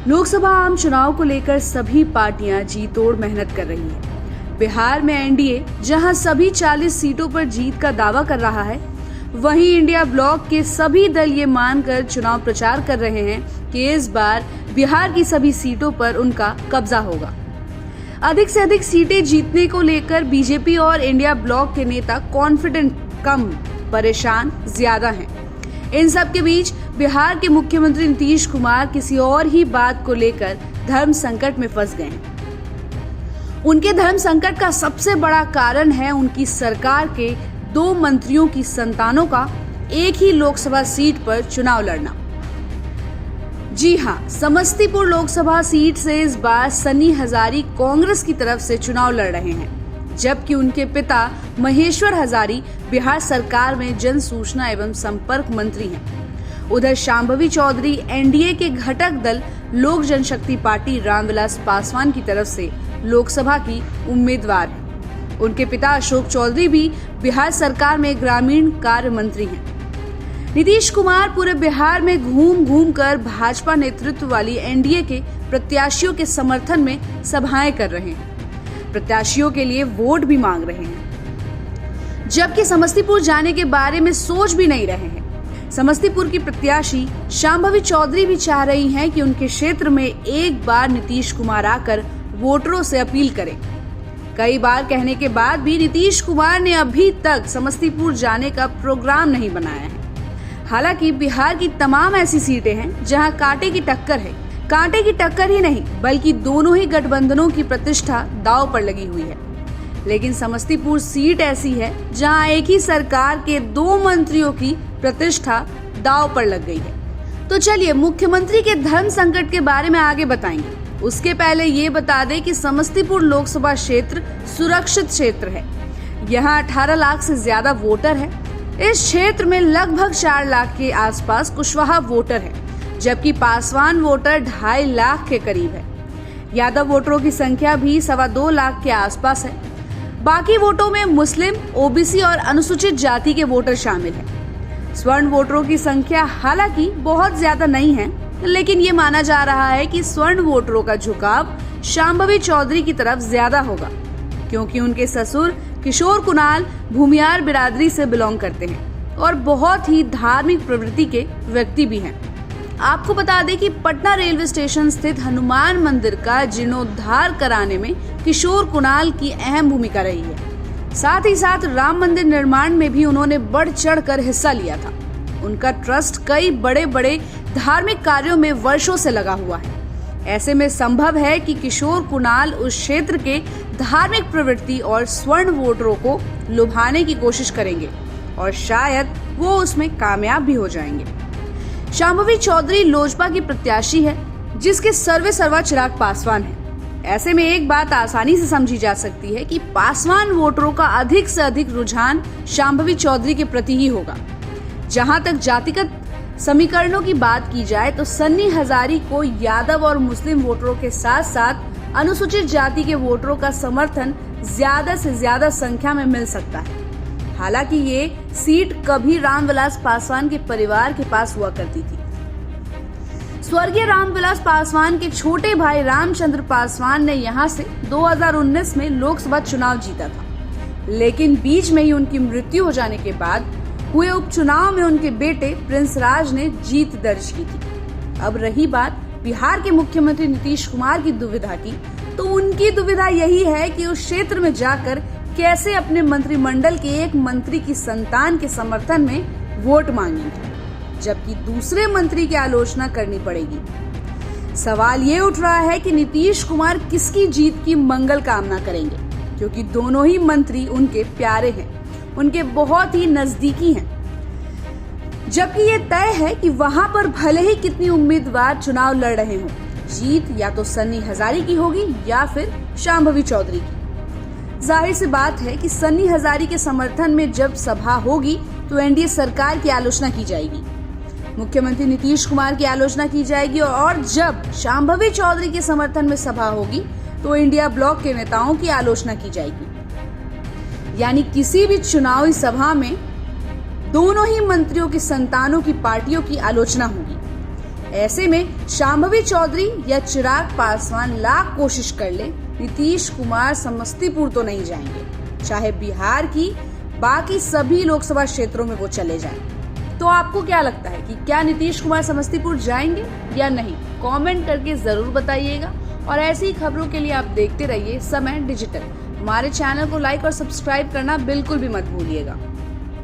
लोकसभा आम चुनाव को लेकर सभी पार्टियां जी तोड़ मेहनत कर रही है। बिहार में एनडीए जहां सभी 40 सीटों पर जीत का दावा कर रहा है, वहीं इंडिया ब्लॉक के सभी दल ये मानकर चुनाव प्रचार कर रहे हैं कि इस बार बिहार की सभी सीटों पर उनका कब्जा होगा। अधिक से अधिक सीटें जीतने को लेकर बीजेपी और इंडिया ब्लॉक के नेता कॉन्फिडेंट कम, परेशान ज्यादा हैं। इन सब के बीच बिहार के मुख्यमंत्री नीतीश कुमार किसी और ही बात को लेकर धर्म संकट में फंस गए हैं। उनके धर्म संकट का सबसे बड़ा कारण है उनकी सरकार के 2 मंत्रियों की संतानों का एक ही लोकसभा सीट पर चुनाव लड़ना। जी हां, समस्तीपुर लोकसभा सीट से इस बार सन्नी हजारी कांग्रेस की तरफ से चुनाव लड़ रहे हैं, जबकि उनके पिता महेश्वर हजारी बिहार सरकार में जन सूचना एवं संपर्क मंत्री हैं। उधर शांभवी चौधरी एनडीए के घटक दल लोक जनशक्ति पार्टी रामविलास पासवान की तरफ से लोकसभा की उम्मीदवार हैं। उनके पिता अशोक चौधरी भी बिहार सरकार में ग्रामीण कार्य मंत्री हैं। नीतीश कुमार पूरे बिहार में घूम घूम कर भाजपा नेतृत्व वाली एनडीए के प्रत्याशियों के समर्थन में सभाएं कर रहे हैं, प्रत्याशियों के लिए वोट भी मांग रहे हैं, जबकि समस्तीपुर जाने के बारे में सोच भी नहीं रहे हैं। समस्तीपुर की प्रत्याशी शांभवी चौधरी भी चाह रही हैं कि उनके क्षेत्र में एक बार नीतीश कुमार आकर वोटरों से अपील करें। कई बार कहने के बाद भी नीतीश कुमार ने अभी तक समस्तीपुर जाने का प्रोग्राम नहीं बनाया है। हालांकि बिहार की तमाम ऐसी सीटें हैं जहां कांटे की टक्कर है। कांटे की टक्कर ही नहीं, बल्कि दोनों ही गठबंधनों की प्रतिष्ठा दांव पर लगी हुई है। लेकिन समस्तीपुर सीट ऐसी है जहां एक ही सरकार के 2 मंत्रियों की प्रतिष्ठा दांव पर लग गई है। तो चलिए मुख्यमंत्री के धर्म संकट के बारे में आगे बताएंगे। उसके पहले ये बता दें कि समस्तीपुर लोकसभा क्षेत्र सुरक्षित क्षेत्र है। यहाँ 18 लाख से ज्यादा वोटर है। इस क्षेत्र में लगभग 4 लाख के आसपास कुशवाहा वोटर है, जबकि पासवान वोटर 2.5 लाख के करीब है। यादव वोटरों की संख्या भी 2.25 लाख के आसपास है। बाकी वोटों में मुस्लिम, ओबीसी और अनुसूचित जाति के वोटर शामिल हैं। स्वर्ण वोटरों की संख्या हालांकि बहुत ज्यादा नहीं है, लेकिन ये माना जा रहा है कि स्वर्ण वोटरों का झुकाव शांभवी चौधरी की तरफ ज्यादा होगा, क्योंकि उनके ससुर किशोर कुणाल भूमियार बिरादरी से बिलोंग करते हैं और बहुत ही धार्मिक प्रवृत्ति के व्यक्ति भी हैं। आपको बता दें कि पटना रेलवे स्टेशन स्थित हनुमान मंदिर का जीर्णोद्धार कराने में किशोर कुणाल की अहम भूमिका रही है। साथ ही साथ राम मंदिर निर्माण में भी उन्होंने बढ़ चढ़कर हिस्सा लिया था। उनका ट्रस्ट कई बड़े बड़े धार्मिक कार्यों में वर्षों से लगा हुआ है। ऐसे में संभव है कि किशोर कुणाल उस क्षेत्र के धार्मिक प्रवृत्ति और स्वर्ण वोटरों को लुभाने की कोशिश करेंगे और शायद वो उसमें कामयाब भी हो जाएंगे। शांभवी चौधरी लोजपा की प्रत्याशी है, जिसके सर्वे सर्वा चिराग पासवान है। ऐसे में एक बात आसानी से समझी जा सकती है कि पासवान वोटरों का अधिक से अधिक रुझान शांभवी चौधरी के प्रति ही होगा। जहां तक जातिगत समीकरणों की बात की जाए तो सन्नी हजारी को यादव और मुस्लिम वोटरों के साथ साथ अनुसूचित जाति के वोटरों का समर्थन ज्यादा से ज्यादा संख्या में मिल सकता है। हालांकि ये सीट कभी रामविलास पासवान के परिवार के पास हुआ करती थी। स्वर्गीय रामविलास पासवान के छोटे भाई रामचंद्र पासवान ने यहां से 2019 में लोकसभा चुनाव जीता था, लेकिन बीच में ही उनकी मृत्यु हो जाने के बाद हुए उपचुनाव में उनके बेटे प्रिंस राज ने जीत दर्ज की थी। अब रही बात बिहार के मुख्यमंत्री नीतीश कुमार की दुविधा की, तो उनकी दुविधा यही है कि उस क्षेत्र में जाकर कैसे अपने मंत्रिमंडल के एक मंत्री की संतान के समर्थन में वोट मांगेंगे, जबकि दूसरे मंत्री की आलोचना करनी पड़ेगी। सवाल ये उठ रहा है कि नीतीश कुमार किसकी जीत की मंगल कामना करेंगे, क्योंकि दोनों ही मंत्री उनके प्यारे हैं, उनके बहुत ही नजदीकी हैं। जबकि ये तय है कि वहां पर भले ही कितनी उम्मीदवार चुनाव लड़ रहे हों, जीत या तो सन्नी हजारी की होगी या फिर शांभवी चौधरी की। जाहिर सी बात है कि सन्नी हजारी के समर्थन में जब सभा होगी तो एनडीए सरकार की आलोचना की जाएगी, मुख्यमंत्री नीतीश कुमार की आलोचना की जाएगी, और जब शांभवी चौधरी के समर्थन में सभा होगी तो इंडिया ब्लॉक के नेताओं की आलोचना की जाएगी। यानी किसी भी चुनावी सभा में दोनों ही मंत्रियों की संतानों की पार्टियों की आलोचना होगी। ऐसे में शांभवी चौधरी या चिराग पासवान लाख कोशिश कर ले, नीतीश कुमार समस्तीपुर तो नहीं जाएंगे, चाहे बिहार की बाकी सभी लोकसभा क्षेत्रों में वो चले जाएं। तो आपको क्या लगता है कि क्या नीतीश कुमार समस्तीपुर जाएंगे या नहीं? कमेंट करके जरूर बताइएगा। और ऐसी ही खबरों के लिए आप देखते रहिए समय डिजिटल। हमारे चैनल को लाइक और सब्सक्राइब करना बिल्कुल भी मत भूलिएगा।